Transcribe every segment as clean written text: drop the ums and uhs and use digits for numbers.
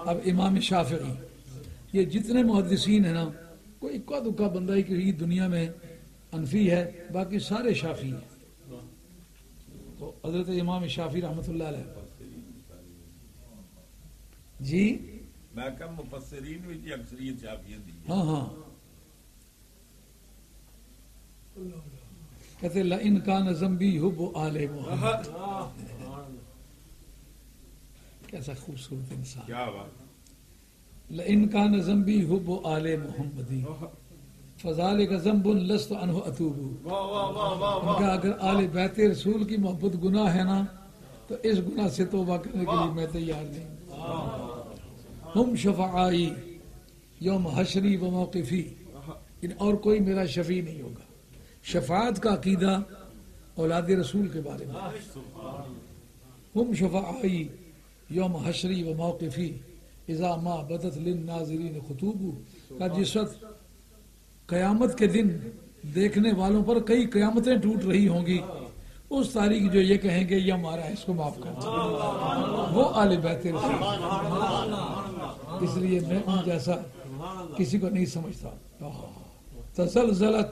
اب امام شافعی، یہ جتنے محدثین ہیں نا، کوئی اکا دکا بندہ ہی کہ دنیا میں انفی ہے، باقی سارے شافعی ہیں۔ تو حضرت امام شافعی رحمۃ اللہ علیہ جی میں کہ مفسرین وچ اکثریت شافعی دی، ہاں ہاں، کہتے لئن کان ذنبی حب آل محمد، کیسا خوبصورت انسان، کیا بات، لئن کان ذنبی حب آل محمد فذلک ذنب لست عنہ اتوب، کہ اگر آل بیت رسول کی محبت گناہ ہے نا تو اس گناہ سے توبہ کرنے کے لیے میں تیار نہیں۔ ہم شفعائی یوم حشری و موقفی، اور کوئی میرا شفیع نہیں ہوگا۔ شفاعت کا عقیدہ اولاد رسول کے بارے میں، ہم شفعائی یوم حشری و موقفی اذا ما بدت للناظرین خطوب، کا جس وقت قیامت کے دن دیکھنے والوں پر کئی قیامتیں ٹوٹ رہی ہوں گی، اس تاریخ جو یہ کہیں گے یہ ہمارا ہے، اس کو معاف کر دو، وہ آل بیت رسول۔ اس لیے میں ان جیسا کسی کو نہیں سمجھتا۔ تزلزلت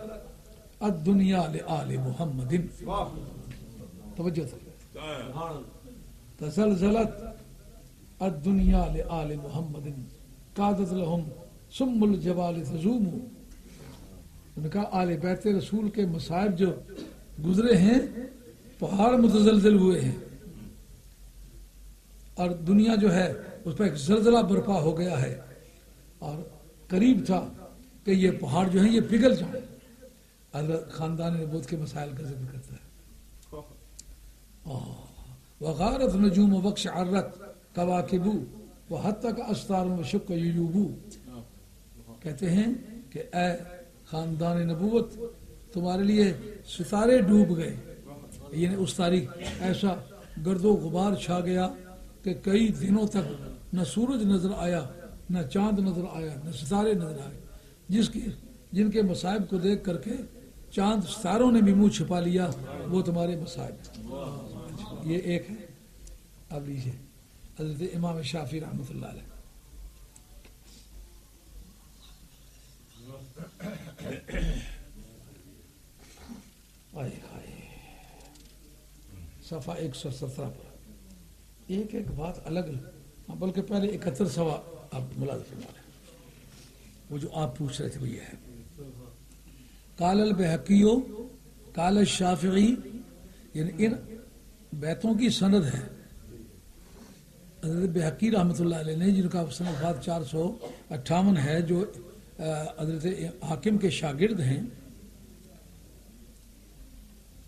الدنیا لآل محمد، توجہ تزلزلت الدنیا لآل محمد قادت لهم سم الجبال تزوم، انہوں نے کہا آل بیت رسول کے مصائب جو گزرے ہیں، پہاڑ متزلزل ہوئے ہیں، اور دنیا جو ہے اس پر ایک زلزلہ برپا ہو گیا ہے، اور قریب تھا کہ یہ پہاڑ جو ہیں یہ پگھل جائیں۔ حضرت خاندان نبوت کے مسائل کا ذکر کرتا ہے۔ وغارت نجوم وبخش عرت کواکب وحتی کا استار وشق یجوب، کہتے ہیں کہ اے خاندان نبوت تمہارے لیے ستارے ڈوب گئے، یعنی اس تاریخ ایسا گرد و غبار چھا گیا کہ کئی دنوں تک نہ سورج نظر آیا، نہ چاند نظر آیا، نہ ستارے نظر آئے، جن کے مصائب کو دیکھ کر کے چاند ستاروں نے بھی منہ چھپا لیا، وہ تمہارے مصائب۔ یہ ایک ہے۔ اب لیجیے حضرت امام شافعی رحمۃ اللہ علیہ، صفحہ 117 پر ایک ایک بات الگ، بلکہ پہلے 71 صفحہ آپ ملاحظہ فرما رہے ہیں، وہ جو آپ پوچھ رہے تھے وہ یہ ہے۔ قال البیہقی قال الشافعی، یعنی ان بیتوں کی سند ہے حضرت بیہقی رحمۃ اللہ علیہ نے، جن کا سند 458 ہے، جو حضرت حاکم کے شاگرد ہیں۔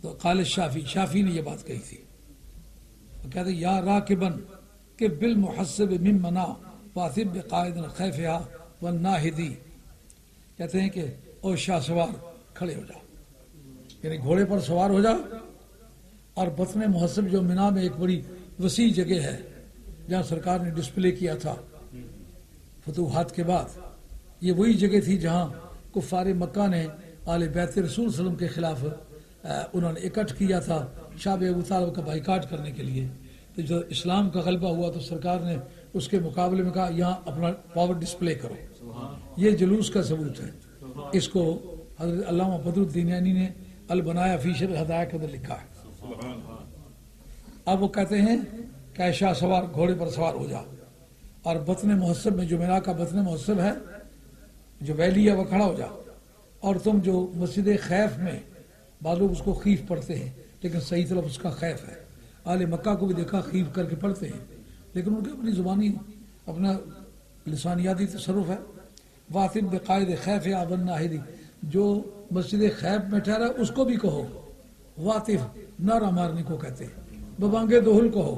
تو قال الشافعی، شافعی نے یہ بات کہی تھی، وہ کہتے یا راکبن کہ بالمحسب من منا واثب بقائد خیفہا والناہدی، کہتے ہیں کہ او شاہ سوار کھڑے ہو جاؤ، یعنی گھوڑے پر سوار ہو جاؤ، اور بطن محسب جو منا میں ایک بڑی وسیع جگہ ہے جہاں سرکار نے ڈسپلے کیا تھا فتوحات کے بعد، یہ وہی جگہ تھی جہاں کفار مکہ نے آل بیت رسول صلی اللہ علیہ وسلم کے خلاف انہوں نے اکٹھ کیا تھا شاہ ابو طالب کا بائیکاٹ کرنے کے لیے۔ تو جب اسلام کا غلبہ ہوا تو سرکار نے اس کے مقابلے میں کہا یہاں اپنا پاور ڈسپلے کرو، یہ جلوس کا ثبوت ہے۔ اس کو حضرت علامہ بدر الدین عینی نے البنایا فی شرح الہدایہ کے اندر لکھا ہے۔ اب وہ کہتے ہیں کہ شاہ سوار گھوڑے پر سوار ہو جا، اور بطن محسب میں جو مینا کا بطن محسب ہے، جو ویلی ہے، وہ کھڑا ہو جا، اور تم جو مسجد خیف میں، بعض لوگ اس کو خیف پڑھتے ہیں لیکن صحیح طرف اس کا خیف ہے، آل مکہ کو بھی دیکھا خیف کر کے پڑھتے ہیں، لیکن ان کی اپنی زبانی اپنا لسانیاتی تصرف ہے۔ واثب بقائد خیف والناہدی، جو مسجد خیف میں ٹھہرا اس کو بھی کہو، واطف نعرہ مارنے کو کہتے ہیں، ببانگے دوہل کہو،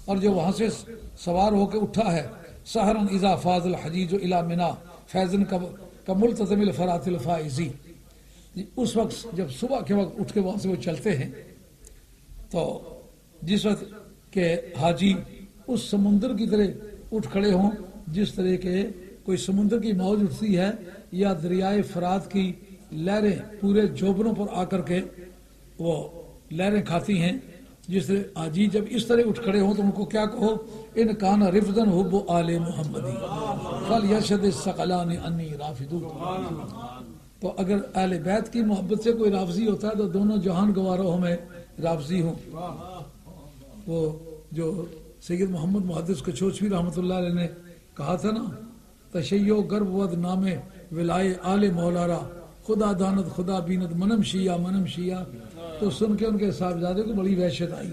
اور جو وہاں سے سوار ہو کے اٹھا ہے، سحرن اذا فاض الحجیج الی منا فیضن کا ملتزم الفرات الفائزی، اس وقت جب صبح کے وقت اٹھ کے وہاں سے وہ چلتے ہیں، تو جس وقت کہ حاجی اس سمندر کی طرح اٹھ کھڑے ہوں جس طرح کے کوئی سمندر کی موج اٹھتی ہے، یا دریائے فرات کی لہریں پورے جوبنوں پر آ کر کے وہ لہریں کھاتی ہیں، جس آجی جب اس طرح اٹھ کھڑے ہوں تو ان کو کیا کہو، ان کان رفضن حب آل محمدی فلیرشد الثقلان انی رافضو۔ تو اگر اہل بیت کی محبت سے کوئی رافضی ہوتا ہے تو دونوں جہان گواروں میں رافضی ہوں۔ وہ جو سید محمد محدث کچوچوی رحمۃ اللہ علیہ نے کہا تھا نا، تشیع گرب ود نام ولائے آل مولارا خدا دانت خدا بینت منم شیعہ، تو سن کے ان کے صاحبزادے کو بڑی وحشت آئی،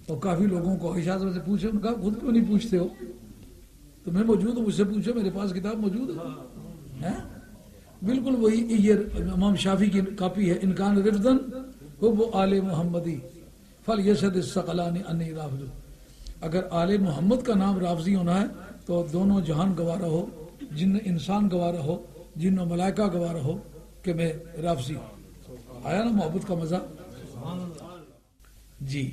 اور کافی لوگوں کو عائشہ سے پوچھے، ان کا خود کیوں نہیں پوچھتے ہو، تو میں موجود ہوں، مجھ سے پوچھو، میرے پاس کتاب موجود ہے۔ بالکل وہی یہ امام شافعی کی کاپی ہے، انکان رفضن حب آل محمدی فلیرشد الثقلان انی رافض۔ اگر آل محمد کا نام رافضی ہونا ہے تو دونوں جہان گوارا ہو، جن انسان گوارا ہو، جن و ملائکہ گوارا ہو کہ میں رافضی ہوں۔ آیا نا محبت کا مزہ؟ جی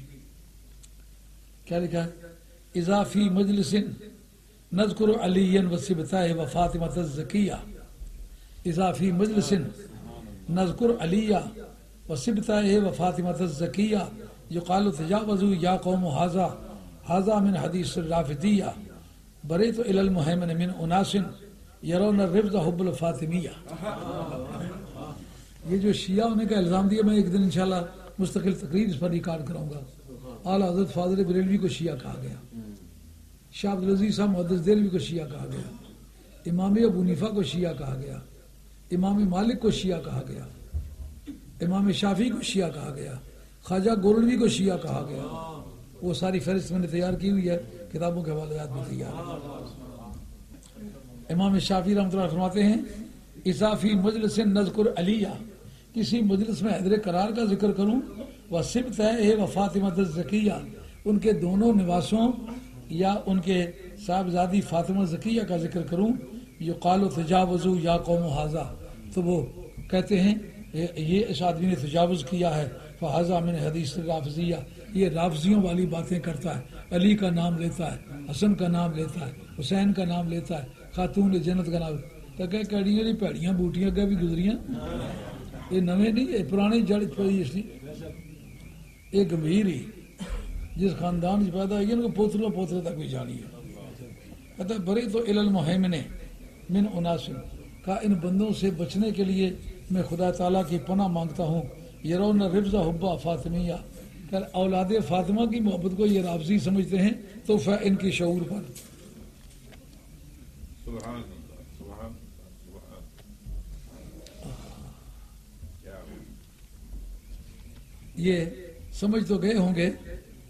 کیا لکھا ہے، اذا فی مجلس نذکر علی و صبتہ و فاطمۃ الزکیہ، اذا فی مجلس نذکر علی و صبتہ و فاطمۃ الزکیہ یقال تجاوزوا یا قوم ھذا من حدیث الرافضیہ بریت الی المہیمن من اناس یرون الرفض حب الفاطمیہ۔ یہ جو شیعہ ہونے کا الزام دیا، میں ایک دن انشاءاللہ مستقل تقریر اس پر ریکارڈ کراؤں گا۔ اعلیٰ حضرت فاضل بریلوی کو شیعہ کہا گیا، شاہ عبدالعزیز صاحب محدث دہلوی کو شیعہ کہا گیا، امام ابو حنیفہ کو شیعہ کہا گیا، امام مالک کو شیعہ کہا گیا، امام شافعی کو شیعہ کہا گیا، خواجہ گولڈوی کو شیعہ کہا گیا۔ وہ ساری فہرست میں نے تیار کی ہوئی ہے، کتابوں کے حوالات میں تیار ہے۔ امام شافعی رحمۃ اللہ فرماتے ہیں، اذا فی مجلس نذکر علیہ، کسی مجلس میں حیدر کرار کا ذکر کروں، وصبتہ و فاطمۃ الزکیہ، ان کے دونوں نواسوں یا ان کے صاحبزادی فاطمہ زکیہ کا ذکر کروں، یقال تجاوزوا یا قوم ھذا، تو وہ کہتے ہیں یہ اس آدمی نے تجاوز کیا ہے، فھذا من حدیث الرافضیہ، یہ رافضیوں والی باتیں کرتا ہے، علی کا نام لیتا ہے، حسن کا نام لیتا ہے، حسین کا نام لیتا ہے، خاتون جنت کا نام، تو کہ کڑیاں نہیں پیڑیاں بوٹیاں کا بھی گزریاں، یہ نویں نہیں، یہ پرانے جڑ پڑی، اس لیے یہ گمبھیر ہی جس خاندان سے پیدا ہوئی ان کو پوترے تک بھی جانی ہے۔ کہتا ہے بری تو الی المہیمن من اناس، کا ان بندوں سے بچنے کے لیے میں خدا تعالیٰ کی پناہ مانگتا ہوں، یرون رفض حب فاطمیہ، کہ اولاد فاطمہ کی محبت کو یہ رافضی سمجھتے ہیں، تو ان کی شعور پر سبحان اللہ، سبحان سبحان۔ یہ سمجھ تو گئے ہوں گے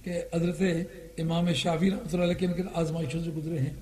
کہ حضرت امام شافعی رحمۃ اللہ علیہ کے آزمائشوں سے گزرے ہیں۔